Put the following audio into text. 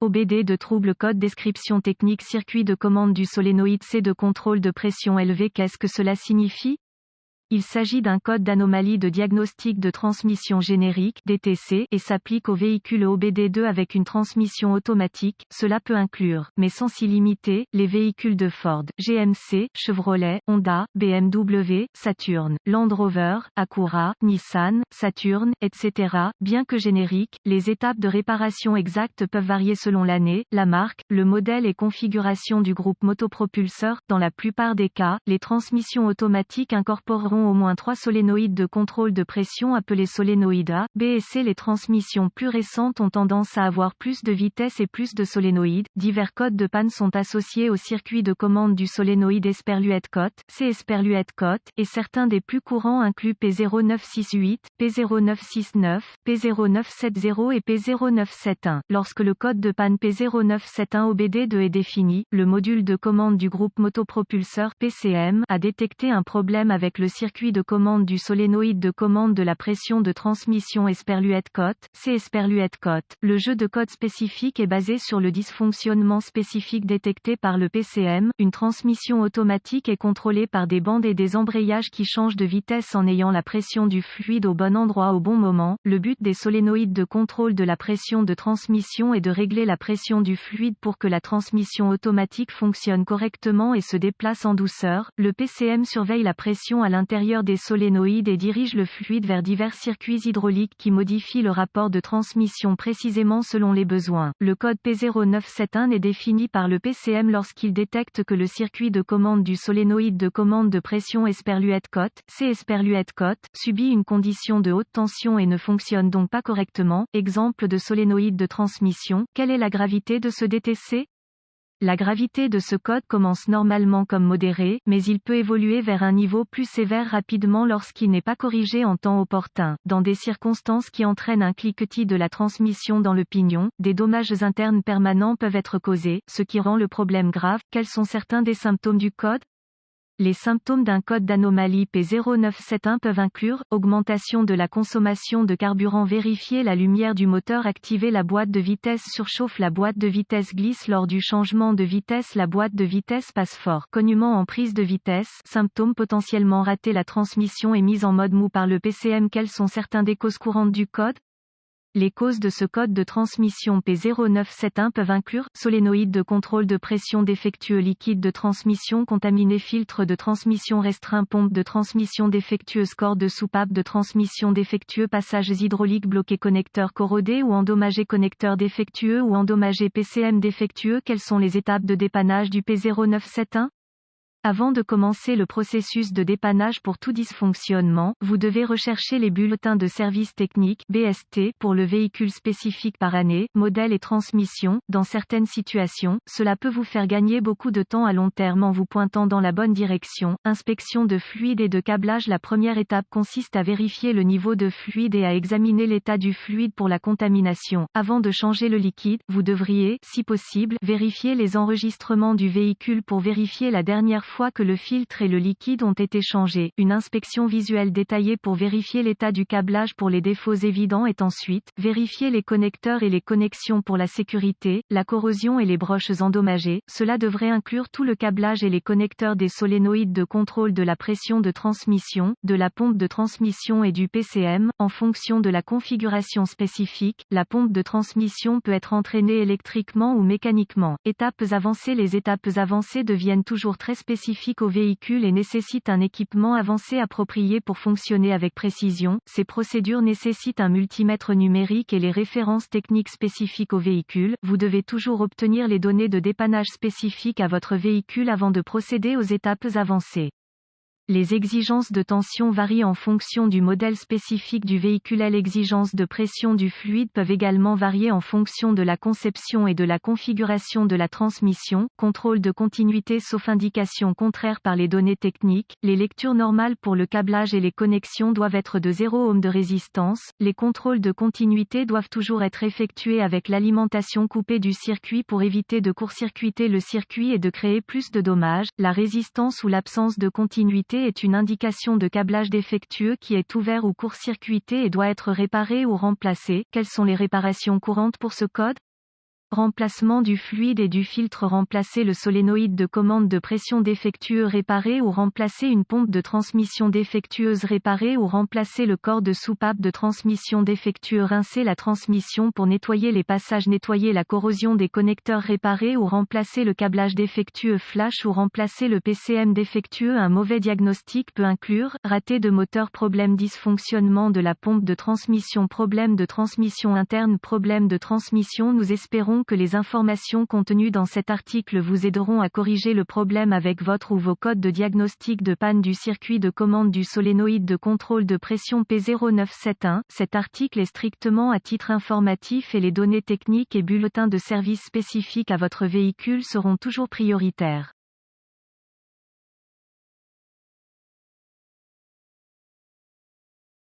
OBD de trouble code description technique circuit de commande du solénoïde C de contrôle de pression élevée. Qu'est-ce que cela signifie? Il s'agit d'un code d'anomalie de diagnostic de transmission générique (DTC) et s'applique aux véhicules OBD2 avec une transmission automatique. Cela peut inclure, mais sans s'y limiter, les véhicules de Ford, GMC, Chevrolet, Honda, BMW, Saturn, Land Rover, Acura, Nissan, Saturn, etc. Bien que génériques, les étapes de réparation exactes peuvent varier selon l'année, la marque, le modèle et configuration du groupe motopropulseur. Dans la plupart des cas, les transmissions automatiques incorporeront au moins 3 solénoïdes de contrôle de pression appelés solénoïdes A, B et C. Les transmissions plus récentes ont tendance à avoir plus de vitesse et plus de solénoïdes. Divers codes de panne sont associés au circuit de commande du solénoïde Esperluette-Cote, C Esperluette-Cote, et certains des plus courants incluent P0968, P0969, P0970 et P0971. Lorsque le code de panne P0971 OBD2 est défini, le module de commande du groupe motopropulseur PCM a détecté un problème avec le circuit de commande du solénoïde de commande de la pression de transmission Esperluette-Cote, C Esperluette-Cote. Le jeu de code spécifique est basé sur le dysfonctionnement spécifique détecté par le PCM. Une transmission automatique est contrôlée par des bandes et des embrayages qui changent de vitesse en ayant la pression du fluide au bon endroit au bon moment. Le but des solénoïdes de contrôle de la pression de transmission est de régler la pression du fluide pour que la transmission automatique fonctionne correctement et se déplace en douceur. Le PCM surveille la pression à l'intérieur des solénoïdes et dirige le fluide vers divers circuits hydrauliques qui modifient le rapport de transmission précisément selon les besoins. Le code P0971 est défini par le PCM lorsqu'il détecte que le circuit de commande du solénoïde de commande de pression Esperluette-Cote, C Esperluette-Cote, subit une condition de haute tension et ne fonctionne donc pas correctement. Exemple de solénoïde de transmission. Quelle est la gravité de ce DTC? La gravité de ce code commence normalement comme modéré, mais il peut évoluer vers un niveau plus sévère rapidement lorsqu'il n'est pas corrigé en temps opportun. Dans des circonstances qui entraînent un cliquetis de la transmission dans le pignon, des dommages internes permanents peuvent être causés, ce qui rend le problème grave. Quels sont certains des symptômes du code? Les symptômes d'un code d'anomalie P0971 peuvent inclure augmentation de la consommation de carburant, vérifier la lumière du moteur, activer la boîte de vitesse, surchauffe, la boîte de vitesse glisse lors du changement de vitesse, la boîte de vitesse passe fort, cognement en prise de vitesse, symptômes potentiellement ratés, la transmission est mise en mode mou par le PCM. Quelles sont certaines des causes courantes du code? Les causes de ce code de transmission P0971 peuvent inclure solénoïde de contrôle de pression défectueux, liquide de transmission contaminé, filtre de transmission restreint, pompe de transmission défectueuse, corde de soupape de transmission défectueux, passages hydrauliques bloqués, connecteur corrodé ou endommagé, connecteur défectueux ou endommagé, PCM défectueux. Quelles sont les étapes de dépannage du P0971? Avant de commencer le processus de dépannage pour tout dysfonctionnement, vous devez rechercher les bulletins de service technique (BST) pour le véhicule spécifique par année, modèle et transmission. Dans certaines situations, cela peut vous faire gagner beaucoup de temps à long terme en vous pointant dans la bonne direction. Inspection de fluide et de câblage. La première étape consiste à vérifier le niveau de fluide et à examiner l'état du fluide pour la contamination. Avant de changer le liquide, vous devriez, si possible, vérifier les enregistrements du véhicule pour vérifier la dernière fois que le filtre et le liquide ont été changés. Une inspection visuelle détaillée pour vérifier l'état du câblage pour les défauts évidents est ensuite vérifier les connecteurs et les connexions pour la sécurité, la corrosion et les broches endommagées. Cela devrait inclure tout le câblage et les connecteurs des solénoïdes de contrôle de la pression de transmission, de la pompe de transmission et du PCM. En fonction de la configuration spécifique, la pompe de transmission peut être entraînée électriquement ou mécaniquement. Étapes avancées. Les étapes avancées deviennent toujours très spécifiques au véhicule et nécessitent un équipement avancé approprié pour fonctionner avec précision. Ces procédures nécessitent un multimètre numérique et les références techniques spécifiques au véhicule. Vous devez toujours obtenir les données de dépannage spécifiques à votre véhicule avant de procéder aux étapes avancées. Les exigences de tension varient en fonction du modèle spécifique du véhicule. Les exigences de pression du fluide peuvent également varier en fonction de la conception et de la configuration de la transmission. Contrôle de continuité sauf indication contraire par les données techniques. Les lectures normales pour le câblage et les connexions doivent être de 0 ohm de résistance. Les contrôles de continuité doivent toujours être effectués avec l'alimentation coupée du circuit pour éviter de court-circuiter le circuit et de créer plus de dommages. La résistance ou l'absence de continuité est une indication de câblage défectueux qui est ouvert ou court-circuité et doit être réparé ou remplacé. Quelles sont les réparations courantes pour ce code? Remplacement du fluide et du filtre. Remplacer le solénoïde de commande de pression défectueux. Réparer ou remplacer une pompe de transmission défectueuse. Réparer ou remplacer le corps de soupape de transmission défectueux. Rincer la transmission pour nettoyer les passages. Nettoyer la corrosion des connecteurs. Réparer ou remplacer le câblage défectueux. Flash ou remplacer le PCM défectueux. Un mauvais diagnostic peut inclure raté de moteur, problème, dysfonctionnement de la pompe de transmission, problème de transmission interne, problème de transmission. Nous espérons que les informations contenues dans cet article vous aideront à corriger le problème avec votre ou vos codes de diagnostic de panne du circuit de commande du solénoïde de contrôle de pression P0971. Cet article est strictement à titre informatif et les données techniques et bulletins de service spécifiques à votre véhicule seront toujours prioritaires.